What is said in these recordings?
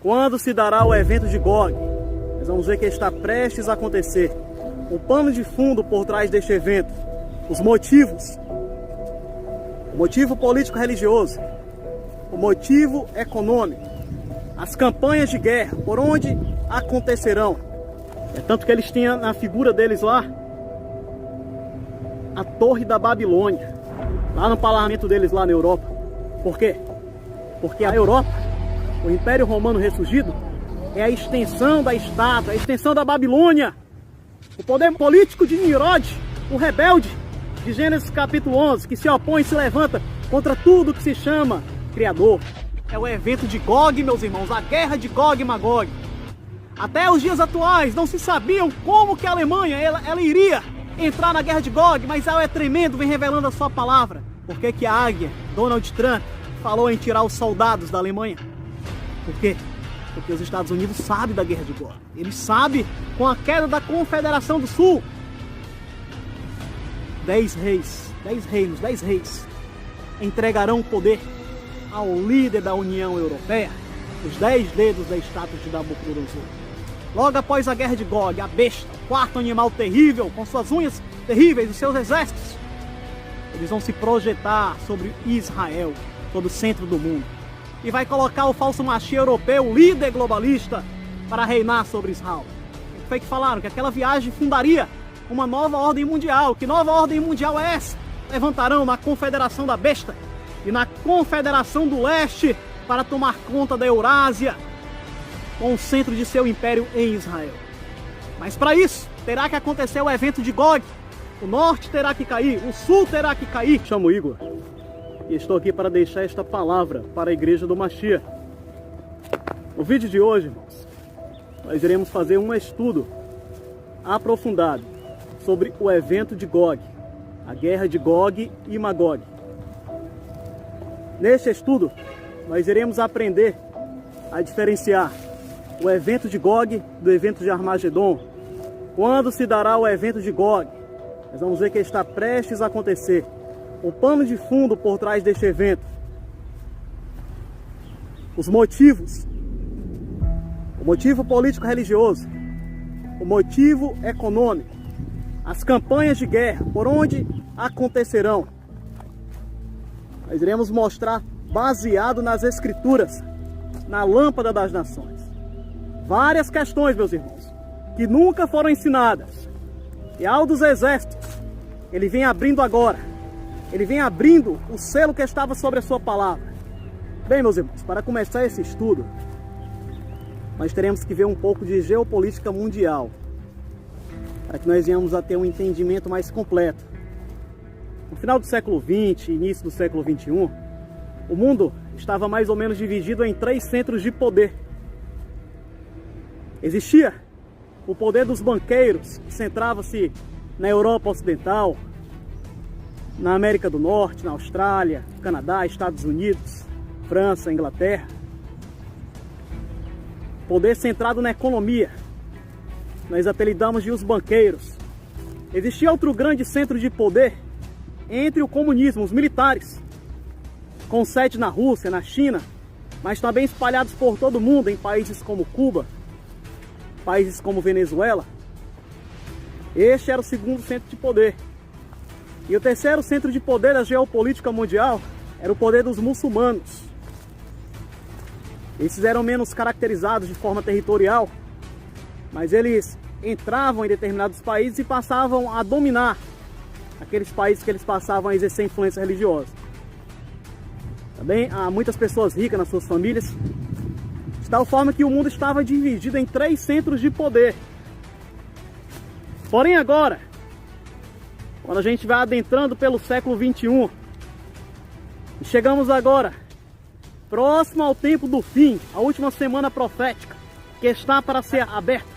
Quando se dará o evento de Gog? Nós vamos ver que está prestes a acontecer. O pano de fundo por trás deste evento, os motivos, o motivo político-religioso, o motivo econômico, as campanhas de guerra, por onde acontecerão. É tanto que eles tinham na figura deles lá a Torre da Babilônia, lá no parlamento deles lá na Europa. Por quê? Porque a Europa, o Império Romano ressurgido, é a extensão da estátua, a extensão da Babilônia. O poder político de Nimrod, o rebelde de Gênesis capítulo 11, que se opõe e se levanta contra tudo que se chama Criador. É o evento de Gog, meus irmãos, a guerra de Gog e Magog. Até os dias atuais não se sabiam como que a Alemanha ela iria entrar na guerra de Gog, mas ela é tremendo, vem revelando a sua palavra. Por que que a águia, Donald Trump, falou em tirar os soldados da Alemanha? Por quê? Porque os Estados Unidos sabem da guerra de Gog. Eles sabem com a queda da Confederação do Sul. 10 reis, 10 reinos, 10 reis entregarão o poder ao líder da União Europeia, os 10 dedos da estátua de Nabucodonosor. Logo após a guerra de Gog, a besta, o quarto animal terrível, com suas unhas terríveis, os seus exércitos, eles vão se projetar sobre Israel, sobre o centro do mundo. E vai colocar o falso machia europeu, líder globalista, para reinar sobre Israel. O que foi que falaram? Que aquela viagem fundaria uma nova ordem mundial. Que nova ordem mundial é essa? Levantarão na Confederação da Besta e na Confederação do Leste para tomar conta da Eurásia, com o centro de seu império em Israel. Mas para isso, terá que acontecer o evento de Gog. O norte terá que cair, o sul terá que cair. Chamo Igor. E estou aqui para deixar esta palavra para a Igreja do Mashiach. No vídeo de hoje, irmãos, nós iremos fazer um estudo aprofundado sobre o evento de Gog, a guerra de Gog e Magog. Neste estudo, nós iremos aprender a diferenciar o evento de Gog do evento de Armagedon. Quando se dará o evento de Gog? Nós vamos ver que está prestes a acontecer. O pano de fundo por trás deste evento, os motivos, o motivo político-religioso, o motivo econômico, as campanhas de guerra, por onde acontecerão. Nós iremos mostrar baseado nas Escrituras, na lâmpada das nações. Várias questões, meus irmãos, que nunca foram ensinadas. E ao dos exércitos, ele vem abrindo agora. Ele vem abrindo o selo que estava sobre a sua palavra. Bem, meus irmãos, para começar esse estudo, nós teremos que ver um pouco de geopolítica mundial, para que nós venhamos a ter um entendimento mais completo. No final do século XX, início do século XXI, o mundo estava mais ou menos dividido em 3 centros de poder. Existia o poder dos banqueiros, que centrava-se na Europa Ocidental, na América do Norte, na Austrália, Canadá, Estados Unidos, França, Inglaterra. Poder centrado na economia. Nós apelidamos de os banqueiros. Existia outro grande centro de poder entre o comunismo, os militares, com sede na Rússia, na China, mas também espalhados por todo o mundo, em países como Cuba, países como Venezuela. Este era o segundo centro de poder. E o terceiro centro de poder da geopolítica mundial era o poder dos muçulmanos. Esses eram menos caracterizados de forma territorial, mas eles entravam em determinados países e passavam a dominar aqueles países que eles passavam a exercer influência religiosa. Também há muitas pessoas ricas nas suas famílias, de tal forma que o mundo estava dividido em 3 centros de poder. Porém agora, quando a gente vai adentrando pelo século XXI, e chegamos agora, próximo ao tempo do fim, a última semana profética, que está para ser aberta,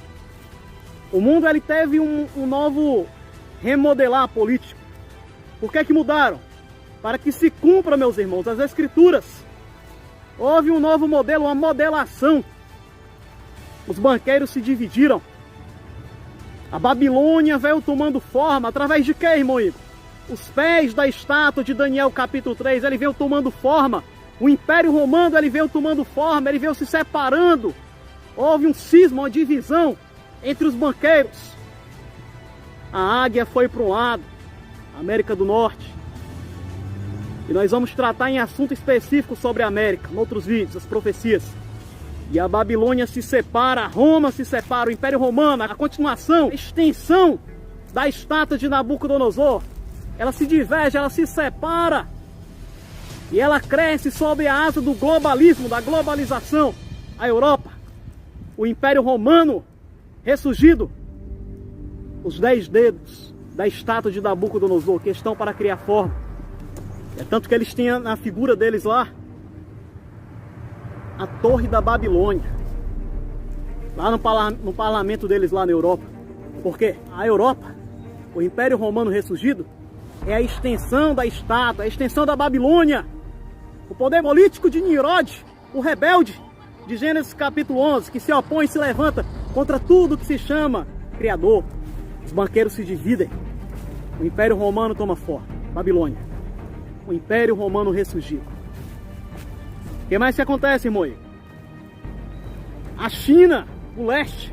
o mundo ele teve um novo remodelar político. Por que mudaram? Para que se cumpra, meus irmãos, as Escrituras. Houve um novo modelo, uma modelação. Os banqueiros se dividiram. A Babilônia veio tomando forma através de quê, irmão Igor? Os pés da estátua de Daniel capítulo 3, ele veio tomando forma O Império Romano ele veio tomando forma, ele veio se separando. Houve um cisma, uma divisão entre os banqueiros. A águia foi para um lado, a América do Norte. E nós vamos tratar em assunto específico sobre a América, em outros vídeos, as profecias. E a Babilônia se separa, Roma se separa, o Império Romano, a continuação, a extensão da estátua de Nabucodonosor. Ela se diverge, ela se separa. E ela cresce sob a asa do globalismo, da globalização. A Europa, o Império Romano ressurgido. Os 10 dedos da estátua de Nabucodonosor, que estão para criar forma. É tanto que eles têm na figura deles lá a Torre da Babilônia, lá no parlamento deles lá na Europa. Porque a Europa, o Império Romano ressurgido, é a extensão da estátua, a extensão da Babilônia. O poder político de Nimrod, o rebelde de Gênesis capítulo 11, que se opõe e se levanta contra tudo que se chama Criador. Os banqueiros se dividem. O Império Romano toma forma, Babilônia. O Império Romano ressurgiu. O que mais que acontece, irmão? A China, o leste,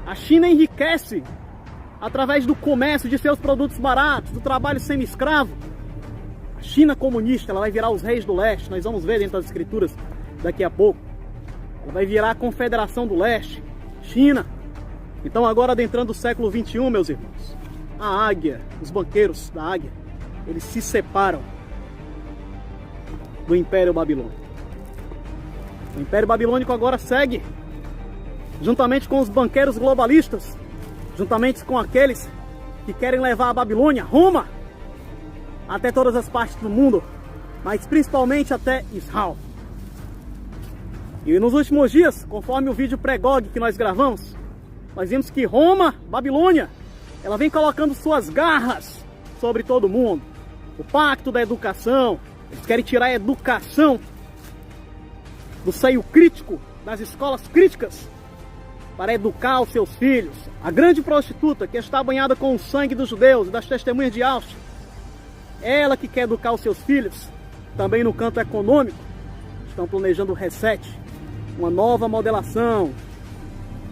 a China enriquece através do comércio de seus produtos baratos, do trabalho semi-escravo. A China comunista, ela vai virar os reis do leste. Nós vamos ver dentro das escrituras daqui a pouco. Ela vai virar a Confederação do Leste, China. Então agora adentrando o século 21, meus irmãos, a águia, os banqueiros da águia, eles se separam do Império Babilônico. O Império Babilônico agora segue, juntamente com os banqueiros globalistas, juntamente com aqueles que querem levar a Babilônia, Roma, até todas as partes do mundo, mas principalmente até Israel. E nos últimos dias, conforme o vídeo pré-GOG que nós gravamos, nós vimos que Roma, Babilônia, ela vem colocando suas garras sobre todo mundo. O pacto da educação, eles querem tirar a educação do seio crítico, das escolas críticas, para educar os seus filhos. A grande prostituta que está banhada com o sangue dos judeus e das testemunhas de Auschwitz, ela que quer educar os seus filhos, também no campo econômico, estão planejando o reset, uma nova modelação,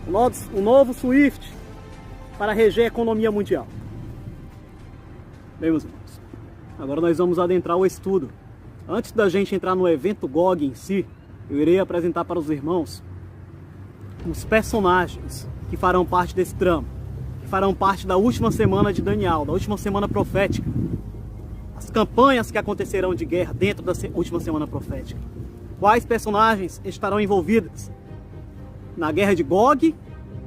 um novo SWIFT para reger a economia mundial. Bem, meus irmãos, agora nós vamos adentrar o estudo. Antes da gente entrar no evento GOG em si, eu irei apresentar para os irmãos os personagens que farão parte desse trama, que farão parte da última semana de Daniel, da última semana profética. As campanhas que acontecerão de guerra dentro da última semana profética. Quais personagens estarão envolvidos na guerra de Gog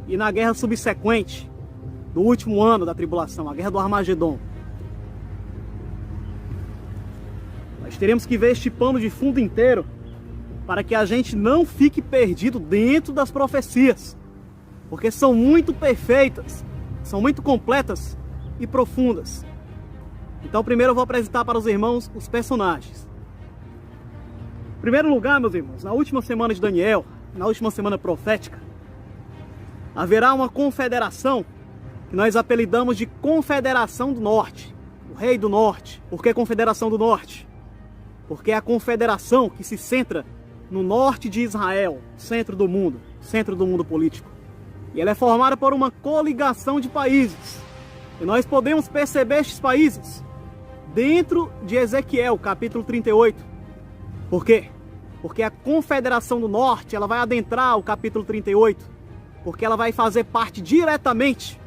e na guerra subsequente do último ano da tribulação, a guerra do Armagedon. Nós teremos que ver este pano de fundo inteiro para que a gente não fique perdido dentro das profecias, porque são muito perfeitas, são muito completas e profundas. Então primeiro eu vou apresentar para os irmãos os personagens. Em primeiro lugar, meus irmãos, na última semana de Daniel, na última semana profética, haverá uma confederação que nós apelidamos de Confederação do Norte, o Rei do Norte. Por que Confederação do Norte? Porque é a confederação que se centra no norte de Israel, centro do mundo político. E ela é formada por uma coligação de países. E nós podemos perceber estes países dentro de Ezequiel, capítulo 38. Por quê? Porque a Confederação do Norte, ela vai adentrar o capítulo 38, porque ela vai fazer parte diretamente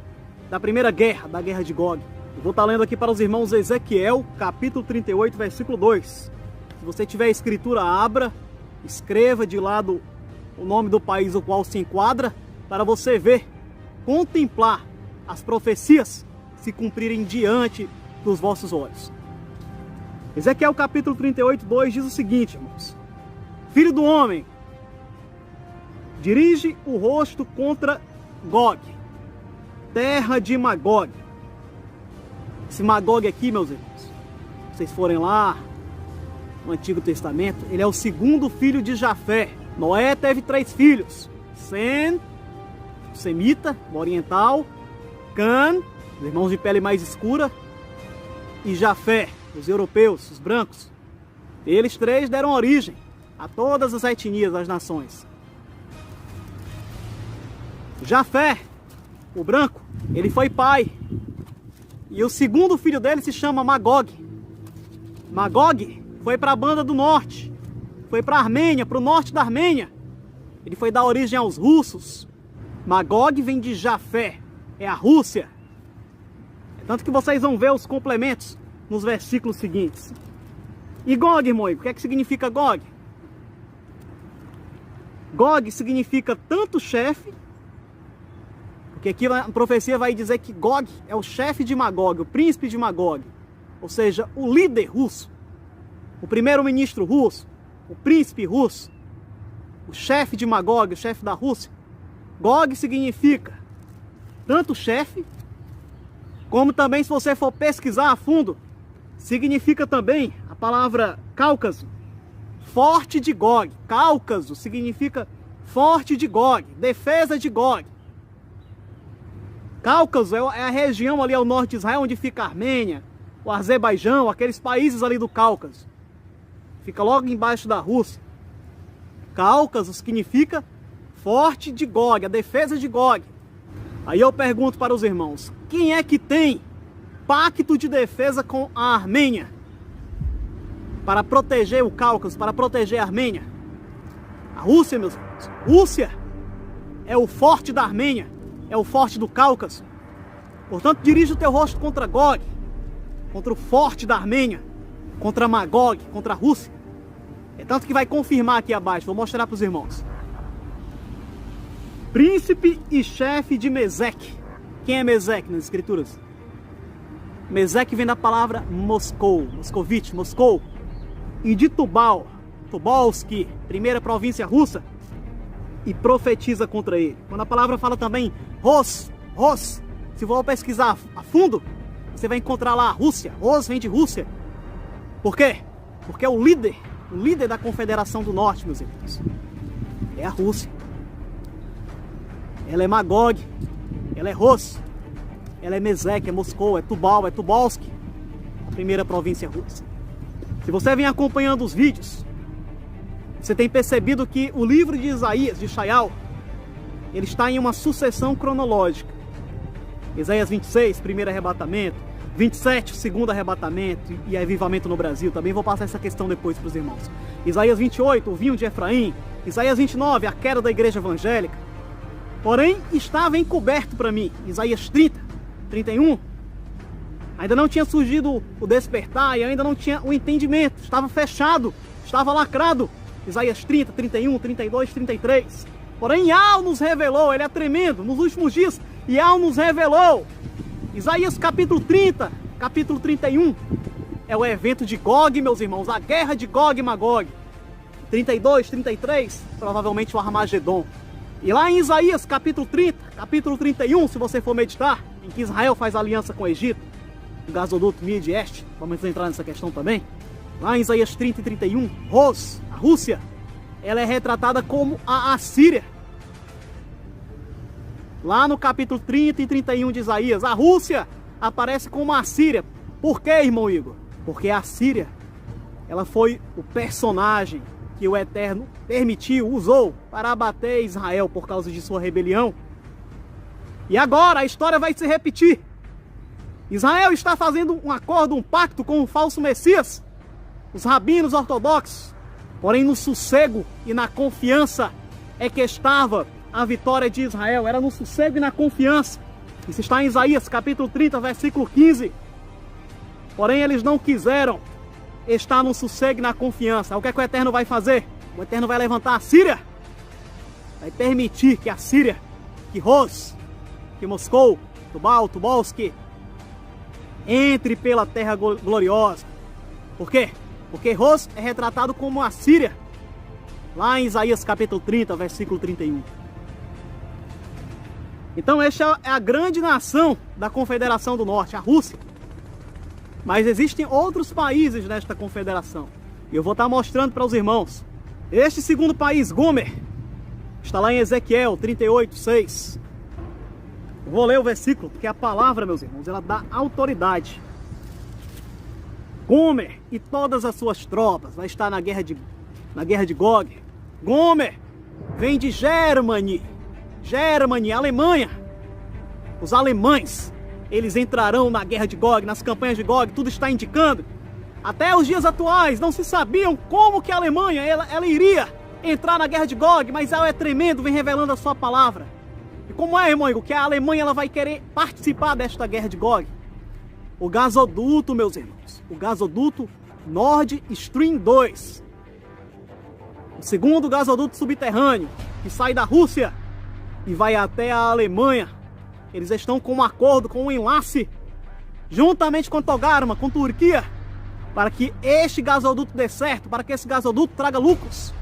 da primeira guerra, da guerra de Gog. Eu vou estar lendo aqui para os irmãos Ezequiel, capítulo 38, versículo 2. Se você tiver a escritura, abra, escreva de lado o nome do país o qual se enquadra, para você ver, contemplar as profecias se cumprirem diante dos vossos olhos. Ezequiel capítulo 38, 2 diz o seguinte, irmãos: Filho do homem, dirige o rosto contra Gog, terra de Magog. Esse Magog aqui, meus irmãos, se vocês forem lá no Antigo Testamento, ele é o segundo filho de Jafé. Noé teve 3 filhos: Sem, o semita, o oriental, Cã, os irmãos de pele mais escura, e Jafé, os europeus, os brancos. Eles 3 deram origem a todas as etnias das nações. Jafé, o branco, ele foi pai. E o segundo filho dele se chama Magog. Magog foi para a banda do norte. Foi para a Armênia, para o norte da Armênia. Ele foi dar origem aos russos. Magog vem de Jafé, é a Rússia. Tanto que vocês vão ver os complementos nos versículos seguintes. E Gog, irmão, o que é que significa Gog? Gog significa tanto chefe, porque aqui a profecia vai dizer que Gog é o chefe de Magog, o príncipe de Magog. Ou seja, o líder russo, o primeiro-ministro russo, o príncipe russo, o chefe de Magog, o chefe da Rússia. Gog significa tanto chefe, como também, se você for pesquisar a fundo, significa também a palavra Cáucaso, forte de Gog. Cáucaso significa forte de Gog, defesa de Gog. Cáucaso é a região ali ao norte de Israel, onde fica a Armênia, o Azerbaijão, aqueles países ali do Cáucaso. Fica logo embaixo da Rússia. Cáucaso significa forte de Gog, a defesa de Gog. Aí eu pergunto para os irmãos, quem é que tem pacto de defesa com a Armênia para proteger o Cáucaso, para proteger a Armênia? A Rússia, meus irmãos. Rússia é o forte da Armênia, é o forte do Cáucaso. Portanto, dirige o teu rosto contra Gog, contra o forte da Armênia, contra Magog, contra a Rússia. É tanto que vai confirmar aqui abaixo, vou mostrar para os irmãos. Príncipe e chefe de Meseque. Quem é Meseque nas escrituras? Meseque vem da palavra Moscou, Moscovite, Moscou. E de Tubal, Tubalski, primeira província russa, e profetiza contra ele. Quando a palavra fala também Ros, se for pesquisar a fundo, você vai encontrar lá a Rússia. Ros vem de Rússia. Por quê? Porque é o líder da Confederação do Norte, meus irmãos, é a Rússia. Ela é Magog, ela é Ros, ela é Meseque, é Moscou, é Tubal, é Tubalski, a primeira província russa. Se você vem acompanhando os vídeos, você tem percebido que o livro de Isaías, de Shaial, ele está em uma sucessão cronológica. Isaías 26, primeiro arrebatamento, 27, segundo arrebatamento e avivamento no Brasil. Também vou passar essa questão depois para os irmãos. Isaías 28, o vinho de Efraim. Isaías 29, a queda da igreja evangélica. Porém, estava encoberto para mim. Isaías 30, 31. Ainda não tinha surgido o despertar e ainda não tinha o entendimento. Estava fechado, estava lacrado. Isaías 30, 31, 32, 33. Porém, Yahweh nos revelou, ele é tremendo. Nos últimos dias, Yahweh nos revelou. Isaías capítulo 30, capítulo 31. É o evento de Gog, meus irmãos. A guerra de Gog e Magog. 32, 33, provavelmente o Armagedon. E lá em Isaías capítulo 30, capítulo 31, se você for meditar, em que Israel faz aliança com o Egito, o gasoduto Mídia e Este, vamos entrar nessa questão também. Lá em Isaías 30 e 31, Ros, a Rússia, ela é retratada como a Assíria. Lá no capítulo 30 e 31 de Isaías, a Rússia aparece como a Assíria. Por quê, irmão Igor? Porque a Assíria, ela foi o personagem que o Eterno permitiu, usou para abater Israel por causa de sua rebelião. E agora a história vai se repetir. Israel está fazendo um acordo, um pacto com o falso Messias, os rabinos ortodoxos. Porém, no sossego e na confiança é que estava a vitória de Israel. Era no sossego e na confiança. Isso está em Isaías capítulo 30, versículo 15. Porém, eles não quiseram estar no sossego e na confiança. O que é que o Eterno vai fazer? O Eterno vai levantar a Síria. Vai permitir que a Síria, que Ros, que Moscou, Tubal, Tubalski, entre pela terra gloriosa. Por quê? Porque Ros é retratado como a Síria. Lá em Isaías capítulo 30, versículo 31. Então esta é a grande nação da Confederação do Norte, a Rússia. Mas existem outros países nesta confederação. E eu vou estar mostrando para os irmãos. Este segundo país, Gomer, está lá em Ezequiel 38, 6. Eu vou ler o versículo, porque a palavra, meus irmãos, ela dá autoridade. Gomer e todas as suas tropas vai estar na guerra de na guerra de Gog. Gomer vem de Germany, Alemanha. Os alemães, eles entrarão na guerra de Gog, nas campanhas de Gog, tudo está indicando. Até os dias atuais não se sabiam como que a Alemanha ela iria entrar na guerra de Gog, mas ela é tremendo, vem revelando a sua palavra. E como é, irmão, que a Alemanha ela vai querer participar desta guerra de Gog? O gasoduto, meus irmãos, o gasoduto Nord Stream 2. O segundo gasoduto subterrâneo que sai da Rússia e vai até a Alemanha. Eles estão com um acordo, com um enlace, juntamente com Togarma, com Turquia, para que este gasoduto dê certo, para que esse gasoduto traga lucros.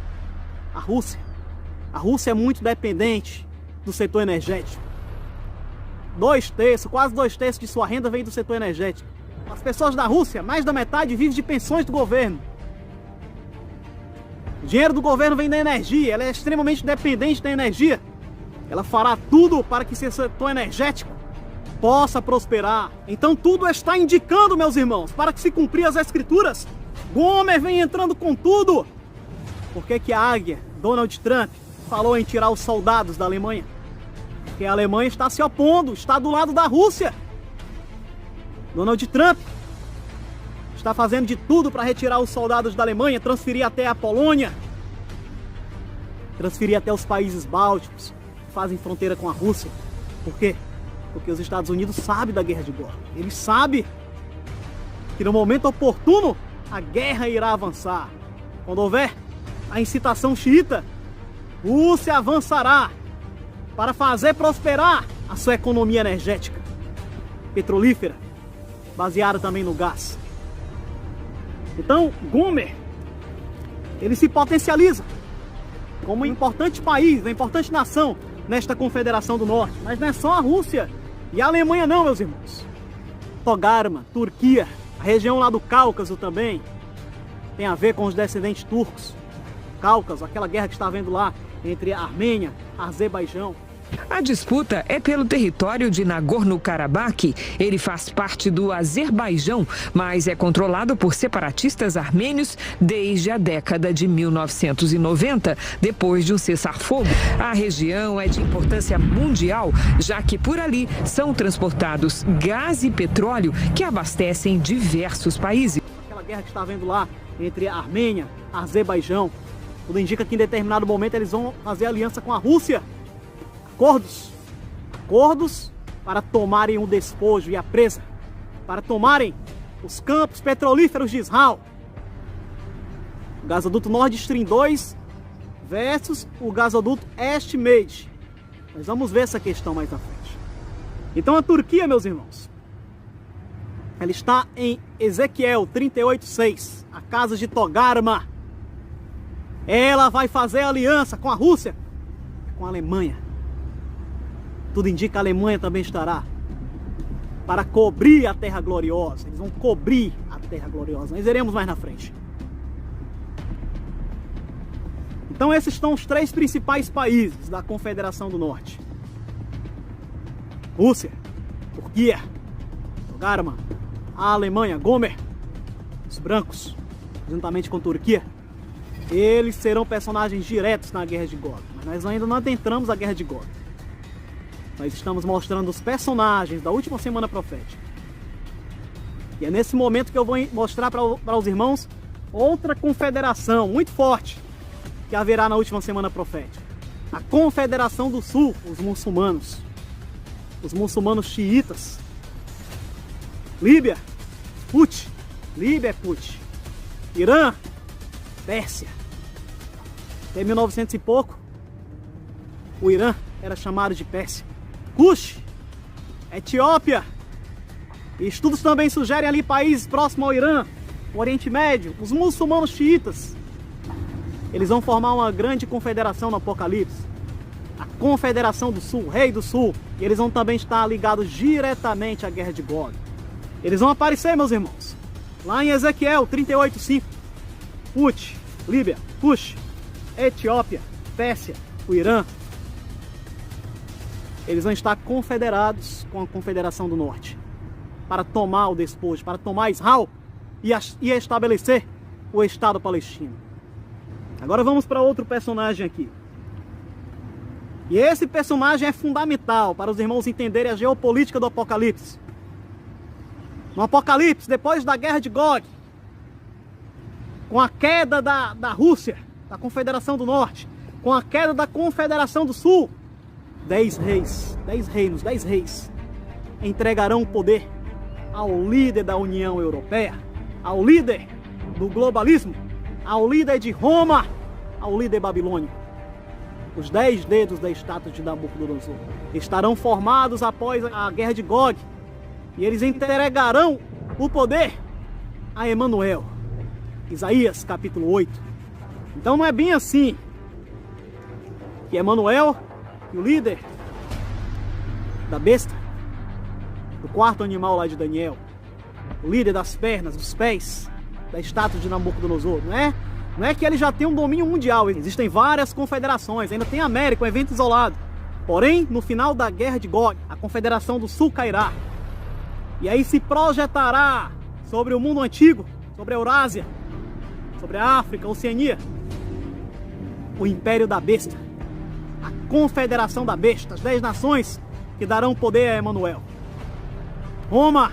A Rússia é muito dependente do setor energético. 2/3, quase 2/3 de sua renda vem do setor energético. As pessoas da Rússia, mais da metade, vivem de pensões do governo. O dinheiro do governo vem da energia, ela é extremamente dependente da energia. Ela fará tudo para que esse setor energético possa prosperar. Então tudo está indicando, meus irmãos, para que se cumprir as escrituras, Gomer vem entrando com tudo. Por que que a águia, Donald Trump, falou em tirar os soldados da Alemanha? Porque a Alemanha está se opondo, está do lado da Rússia. Donald Trump está fazendo de tudo para retirar os soldados da Alemanha, transferir até a Polônia, transferir até os países bálticos, que fazem fronteira com a Rússia. Por quê? Porque os Estados Unidos sabem da guerra de Gog. Eles sabem que no momento oportuno a guerra irá avançar. Quando houver a incitação xiita, Rússia avançará para fazer prosperar a sua economia energética, petrolífera, baseada também no gás. Então, Gomer, ele se potencializa como um importante país, uma importante nação nesta Confederação do Norte. Mas não é só a Rússia e a Alemanha não, meus irmãos. Togarma, Turquia, a região lá do Cáucaso também tem a ver com os descendentes turcos. Cáucaso, aquela guerra que está havendo lá entre a Armênia e Azerbaijão. A disputa é pelo território de Nagorno-Karabakh. Ele faz parte do Azerbaijão, mas é controlado por separatistas armênios desde a década de 1990, depois de um cessar-fogo. A região é de importância mundial, já que por ali são transportados gás e petróleo que abastecem diversos países. Aquela guerra que está havendo lá entre a Armênia e Azerbaijão, tudo indica que em determinado momento eles vão fazer aliança com a Rússia. Acordos para tomarem o despojo e a presa, para tomarem os campos petrolíferos de Israel. O gasoduto Nord Stream 2 versus o gasoduto EastMed. Nós vamos ver essa questão mais à frente. Então a Turquia, meus irmãos, ela está em Ezequiel 38:6, a casa de Togarma. Ela vai fazer aliança com a Rússia, com a Alemanha. Tudo indica que a Alemanha também estará para cobrir a Terra Gloriosa. Eles vão cobrir a Terra Gloriosa. Nós veremos mais na frente. Então esses são os 3 principais países da Confederação do Norte. Rússia, Turquia, Togarma, a Alemanha, Gomer, os brancos, juntamente com a Turquia. Eles serão personagens diretos na Guerra de Gog. Mas nós ainda não adentramos a Guerra de Gog. Nós estamos mostrando os personagens da última semana profética. E é nesse momento que eu vou mostrar para os irmãos outra confederação muito forte que haverá na última semana profética. A Confederação do Sul, os muçulmanos xiitas. Líbia, Put. Líbia é Put. Irã, Pérsia. Até 1900 e pouco, o Irã era chamado de Pérsia. Cush, Etiópia. E estudos também sugerem ali países próximos ao Irã, o Oriente Médio, os muçulmanos xiitas. Eles vão formar uma grande confederação no Apocalipse. A Confederação do Sul, Rei do Sul. E eles vão também estar ligados diretamente à Guerra de Gog. Eles vão aparecer, meus irmãos, lá em Ezequiel 38:5. Put, Líbia, Cush, Etiópia, Pérsia, o Irã. Eles vão estar confederados com a Confederação do Norte para tomar o despojo, para tomar Israel e estabelecer o Estado palestino. Agora vamos para outro personagem aqui. E esse personagem é fundamental para os irmãos entenderem a geopolítica do Apocalipse. No Apocalipse, depois da guerra de Gog, com a queda da Rússia, da Confederação do Norte, com a queda da Confederação do Sul, 10 reis, 10 reinos, 10 reis entregarão o poder ao líder da União Europeia, ao líder do globalismo, ao líder de Roma, ao líder babilônico. Os 10 dedos da estátua de Nabucodonosor estarão formados após a guerra de Gog, e eles entregarão o poder a Emanuel. Isaías capítulo 8. Então não é bem assim que Emanuel, o líder da besta, do quarto animal lá de Daniel, o líder das pernas, dos pés da estátua de Nabucodonosor, não é que ele já tem um domínio mundial. Existem várias confederações, ainda tem a América, um evento isolado. Porém, no final da guerra de Gog, a Confederação do Sul cairá, e aí se projetará sobre o mundo antigo, sobre a Eurásia, sobre a África, a Oceania, o Império da Besta, a Confederação da Besta, as 10 nações que darão poder a Emanuel. Roma,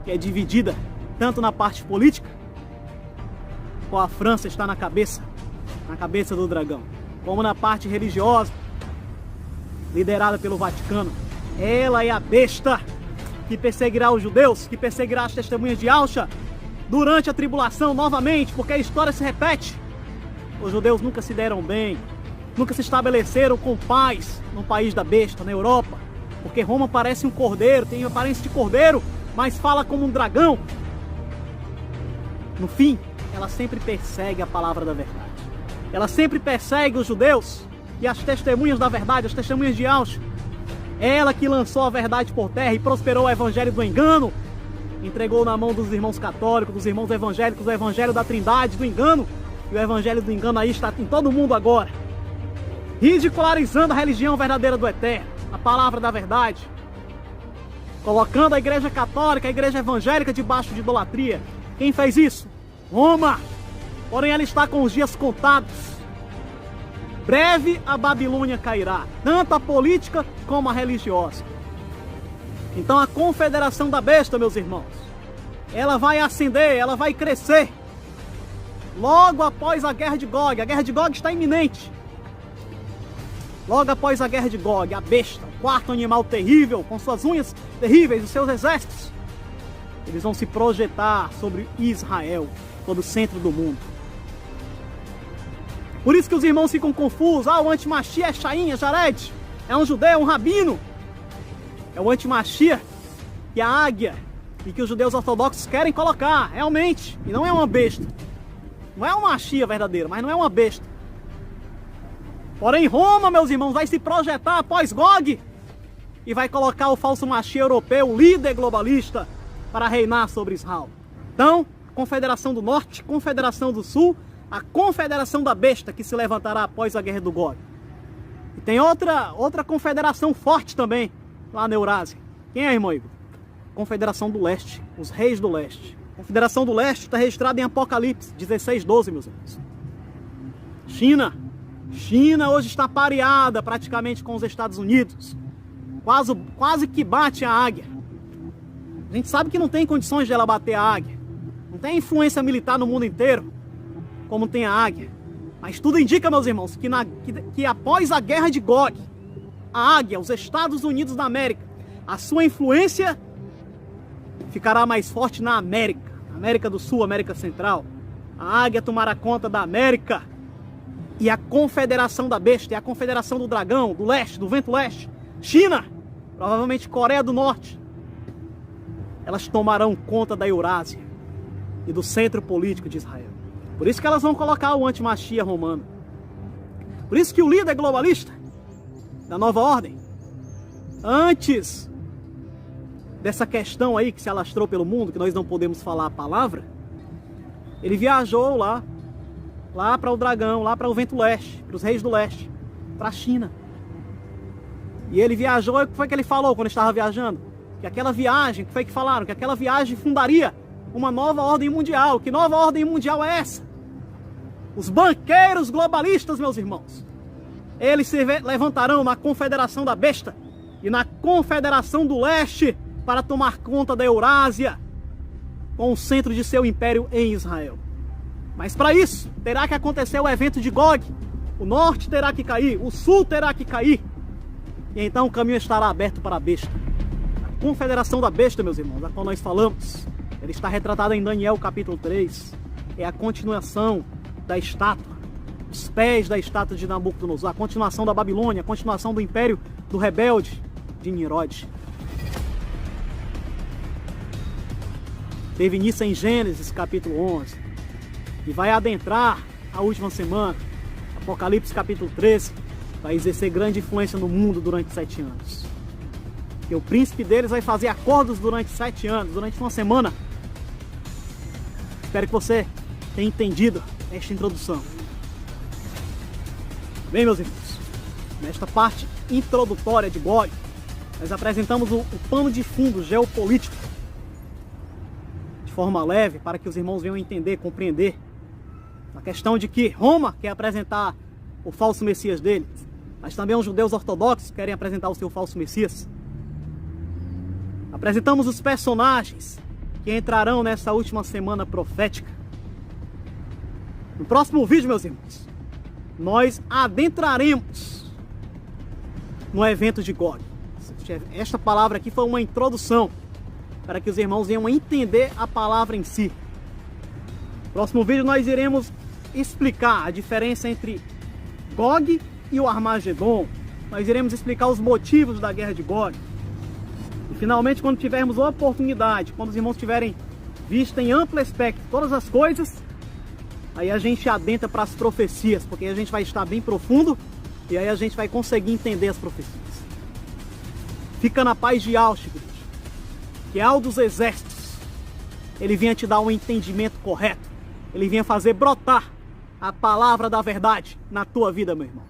que é dividida tanto na parte política, qual a França está na cabeça do dragão, como na parte religiosa, liderada pelo Vaticano. Ela é a besta que perseguirá os judeus, que perseguirá as testemunhas de Yahshua durante a tribulação novamente, porque a história se repete. Os judeus nunca se deram bem, nunca se estabeleceram com paz no país da besta, na Europa, porque Roma parece um cordeiro, tem aparência de cordeiro, mas fala como um dragão. No fim, ela sempre persegue a palavra da verdade. Ela sempre persegue os judeus e as testemunhas da verdade, as testemunhas de Yahshua. Ela que lançou a verdade por terra e prosperou o evangelho do engano, entregou na mão dos irmãos católicos, dos irmãos evangélicos, o evangelho da trindade, do engano. E o evangelho do engano aí está em todo mundo agora, ridicularizando a religião verdadeira do Eterno, a palavra da verdade, colocando a igreja católica, a igreja evangélica debaixo de idolatria. Quem fez isso? Roma. Porém ela está com os dias contados. Breve a Babilônia cairá, tanto a política como a religiosa. Então a confederação da besta, meus irmãos, ela vai ascender, ela vai crescer logo após a guerra de Gog. A guerra de Gog está iminente. Logo após a guerra de Gog, a besta, o quarto animal terrível, com suas unhas terríveis, os seus exércitos, eles vão se projetar sobre Israel, sobre o centro do mundo. Por isso que os irmãos ficam confusos. O antimachia é Shaim, é Jared, é um judeu, é um rabino. É o antimachia e a águia, e que os judeus ortodoxos querem colocar, realmente. E não é uma besta. Não é uma machia verdadeira, mas não é uma besta. Porém, Roma, meus irmãos, vai se projetar após Gog e vai colocar o falso machia europeu, o líder globalista, para reinar sobre Israel. Então, Confederação do Norte, Confederação do Sul, a Confederação da Besta, que se levantará após a guerra do Gog. E tem outra confederação forte também, lá na Eurásia. Quem é, irmão Igor? Confederação do Leste, os reis do Leste. Confederação do Leste está registrada em Apocalipse 16:12, meus irmãos. China hoje está pareada praticamente com os Estados Unidos. Quase que bate a águia. A gente sabe que não tem condições de ela bater a águia. Não tem influência militar no mundo inteiro como tem a águia. Mas tudo indica, meus irmãos, que após a guerra de Gog, a águia, os Estados Unidos da América, a sua influência ficará mais forte na América. América do Sul, América Central. A águia tomará conta da América. E a Confederação da Besta, e a Confederação do Dragão, do Leste, do Vento Leste, China, provavelmente Coreia do Norte, elas tomarão conta da Eurásia e do centro político de Israel. Por isso que elas vão colocar o antimachia romano. Por isso que o líder globalista da nova ordem, antes dessa questão aí que se alastrou pelo mundo, que nós não podemos falar a palavra, ele viajou lá para o dragão, lá para o Vento Leste, para os reis do Leste, para a China. E ele viajou, e o que foi que ele falou quando estava viajando? Que aquela viagem, o que foi que falaram? Que aquela viagem fundaria uma nova ordem mundial. Que nova ordem mundial é essa? Os banqueiros globalistas, meus irmãos, eles se levantarão na Confederação da Besta e na Confederação do Leste para tomar conta da Eurásia, com o centro de seu império em Israel. Mas para isso, terá que acontecer o evento de Gog. O norte terá que cair, o sul terá que cair. E então o caminho estará aberto para a besta. A Confederação da Besta, meus irmãos, da qual nós falamos, ela está retratada em Daniel capítulo 3. É a continuação da estátua, os pés da estátua de Nabucodonosor, a continuação da Babilônia, a continuação do império do rebelde de Nimrod. Teve início em Gênesis capítulo 11 e vai adentrar a última semana, Apocalipse capítulo 13, vai exercer grande influência no mundo durante 7 anos. E o príncipe deles vai fazer acordos durante 7 anos, durante uma semana. Espero que você tenha entendido esta introdução. Bem, meus irmãos, nesta parte introdutória de Gog, nós apresentamos o pano de fundo geopolítico de forma leve, para que os irmãos venham entender, compreender a questão de que Roma quer apresentar o falso Messias deles, mas também os judeus ortodoxos querem apresentar o seu falso Messias. Apresentamos os personagens que entrarão nessa última semana profética. No próximo vídeo, meus irmãos, nós adentraremos no evento de Gog. Esta palavra aqui foi uma introdução para que os irmãos venham entender a palavra em si. No próximo vídeo nós iremos explicar a diferença entre Gog e o Armagedon. Nós iremos explicar os motivos da guerra de Gog. E finalmente, quando tivermos a oportunidade, quando os irmãos tiverem visto em amplo espectro todas as coisas, aí a gente adentra para as profecias, porque aí a gente vai estar bem profundo e aí a gente vai conseguir entender as profecias. Fica na paz de Auschwitz, que Al dos Exércitos, ele vinha te dar um entendimento correto, ele vinha fazer brotar a palavra da verdade na tua vida, meu irmão.